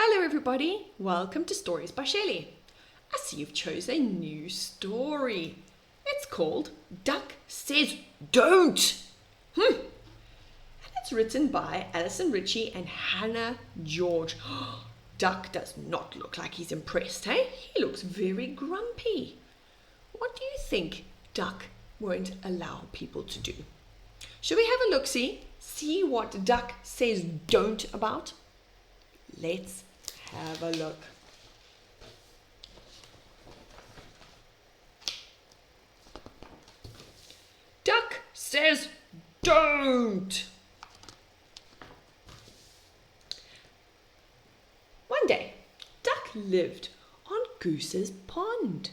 Hello everybody, welcome to Stories by Shelley. I see you've chosen a new story. It's called Duck Says Don't. And it's written by Alison Ritchie and Hannah George. Duck does not look like he's impressed, hey? He looks very grumpy. What do you think Duck won't allow people to do? Should we have a look-see? See what Duck says don't about? Let's have a look. Duck says don't. One day, Duck lived on Goose's pond.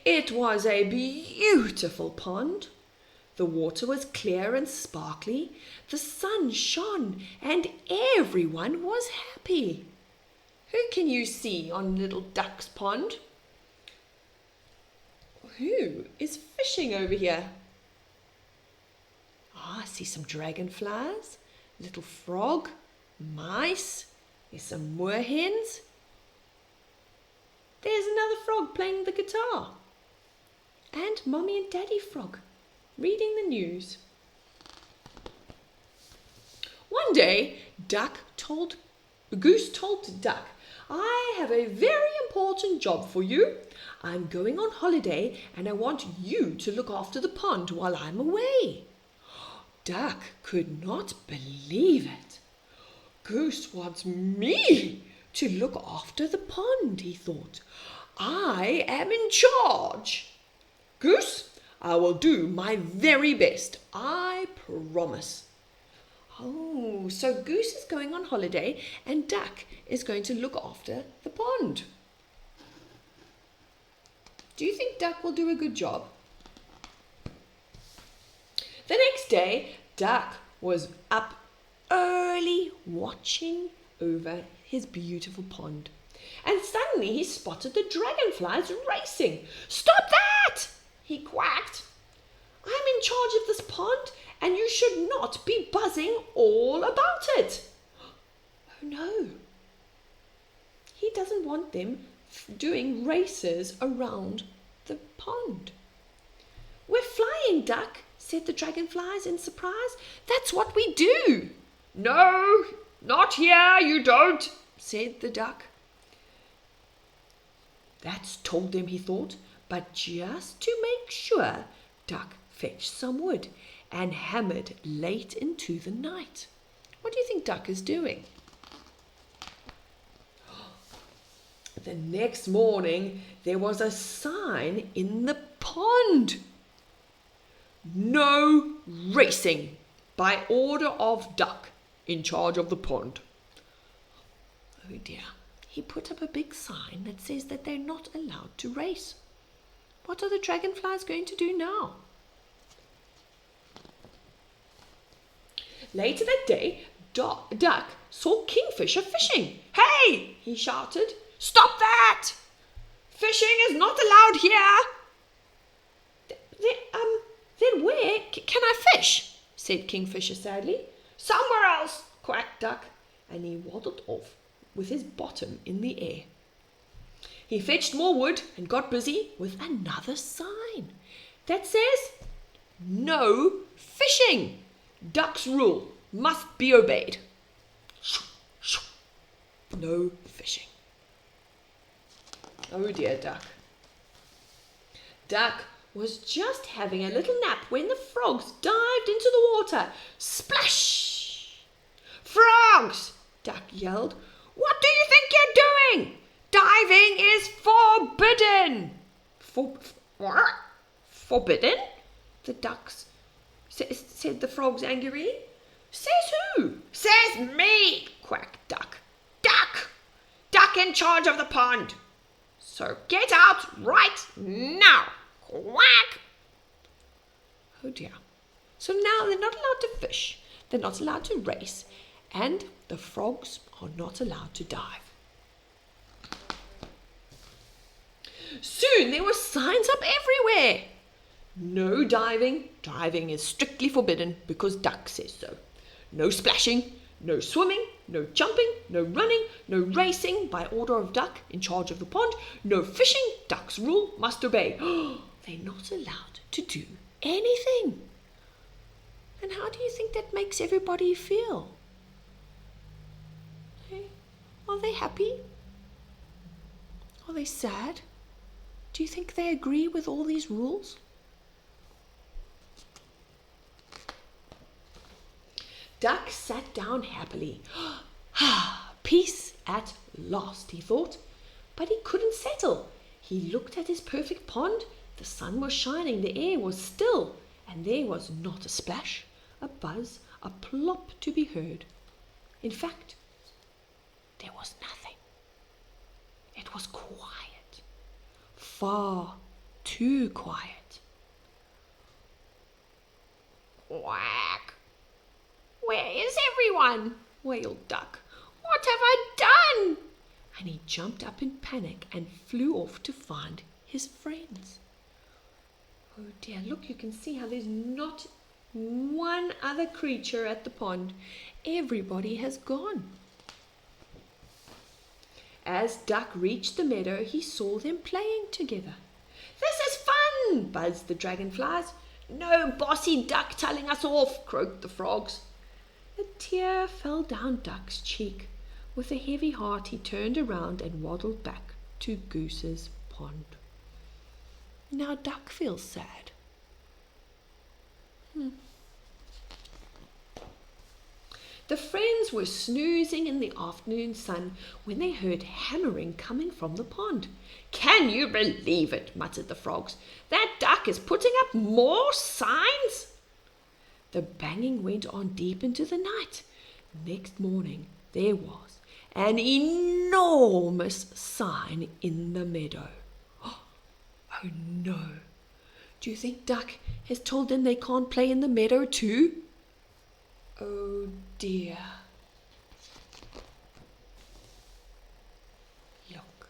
It was a beautiful pond. The water was clear and sparkly, the sun shone, and everyone was happy. Who can you see on little Duck's pond? Who is fishing over here? I see some dragonflies, little frog, mice, there's some moorhens. There's another frog playing the guitar. And Mommy and Daddy Frog reading the news. One day, Goose told Duck, I have a very important job for you. I'm going on holiday and I want you to look after the pond while I'm away. Duck could not believe it. Goose wants me to look after the pond, he thought. I am in charge. Goose, I will do my very best, I promise. Oh, so Goose is going on holiday and Duck is going to look after the pond. Do you think Duck will do a good job? The next day, Duck was up early watching over his beautiful pond. And suddenly he spotted the dragonflies racing. Stop that! He quacked. I'm in charge of this pond and you should not be buzzing all about it. Oh no. He doesn't want them doing races around the pond. We're flying, Duck, said the dragonflies in surprise. That's what we do. No, not here, you don't, said the duck. That's told them, he thought, but just to make sure, Duck fetched some wood and hammered late into the night. What do you think Duck is doing? The next morning, there was a sign in the pond. No racing by order of Duck in charge of the pond. Oh dear, he put up a big sign that says that they're not allowed to race. What are the dragonflies going to do now? Later that day, Duck saw Kingfisher fishing. Hey, he shouted, stop that! Fishing is not allowed here. Then where can I fish? Said Kingfisher sadly. Somewhere else, quacked Duck, and he waddled off with his bottom in the air. He fetched more wood and got busy with another sign that says, no fishing. Duck's rule must be obeyed. No fishing. Oh dear, Duck. Duck was just having a little nap when the frogs dived into the water. Splash! Frogs! Duck yelled. What do you think you're doing? Diving is forbidden. What? Forbidden? The ducks said the frogs angrily. Says who? Says me, quacked Duck. Duck in charge of the pond. So get out right now. Quack! Oh dear. So now they're not allowed to fish, they're not allowed to race, and the frogs are not allowed to dive. Soon there were signs up everywhere. No diving. Diving is strictly forbidden because Duck says so. No splashing, no swimming, no jumping, no running, no racing by order of Duck in charge of the pond, no fishing, Duck's rule must obey. They're not allowed to do anything. And how do you think that makes everybody feel? Hey, are they happy? Are they sad? Do you think they agree with all these rules? Duck sat down happily. Peace at last, he thought. But he couldn't settle. He looked at his perfect pond. The sun was shining, the air was still, and there was not a splash, a buzz, a plop to be heard. In fact, there was nothing. It was quiet, far too quiet. Quack! Where is everyone? Wailed Duck. What have I done? And he jumped up in panic and flew off to find his friends. Oh dear, look, you can see how there's not one other creature at the pond. Everybody has gone. As Duck reached the meadow, he saw them playing together. This is fun, buzzed the dragonflies. No bossy duck telling us off, croaked the frogs. A tear fell down Duck's cheek. With a heavy heart, he turned around and waddled back to Goose's pond. Now Duck feels sad. The friends were snoozing in the afternoon sun when they heard hammering coming from the pond. Can you believe it? Muttered the frogs. That duck is putting up more signs. The banging went on deep into the night. Next morning there was an enormous sign in the meadow. Oh no! Do you think Duck has told them they can't play in the meadow too? Oh dear. Look.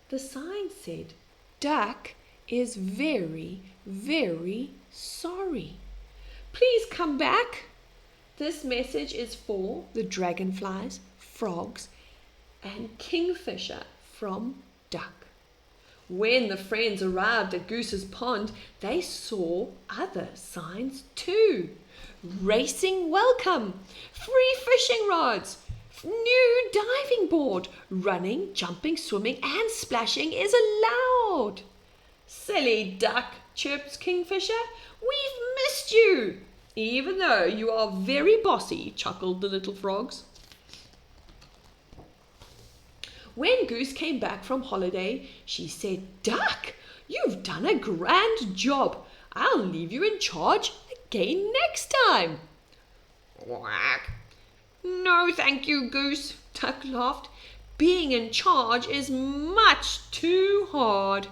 The sign said, Duck is very, very sorry. Please come back. This message is for the dragonflies, frogs, and kingfisher from Duck. When the friends arrived at Goose's pond, they saw other signs too. Racing welcome, free fishing rods, new diving board, running, jumping, swimming and splashing is allowed. Silly duck, chirped Kingfisher, we've missed you. Even though you are very bossy, chuckled the little frogs. When Goose came back from holiday, she said, Duck, you've done a grand job. I'll leave you in charge again next time. Quack. No, thank you, Goose, Duck laughed. Being in charge is much too hard.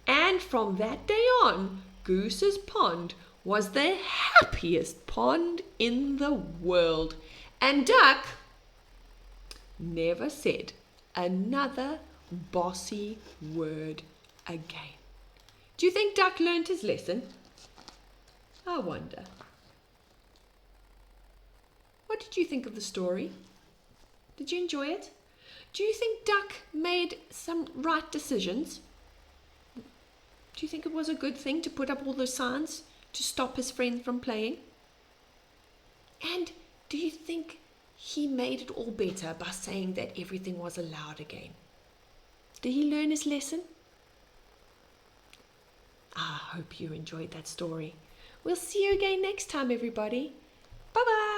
And from that day on, Goose's pond was the happiest pond in the world. And Duck never said another bossy word again. Do you think Duck learned his lesson? I wonder. What did you think of the story? Did you enjoy it? Do you think Duck made some right decisions? Do you think it was a good thing to put up all those signs to stop his friend from playing? And do you think he made it all better by saying that everything was allowed again? Did he learn his lesson? I hope you enjoyed that story. We'll see you again next time, everybody. Bye-bye.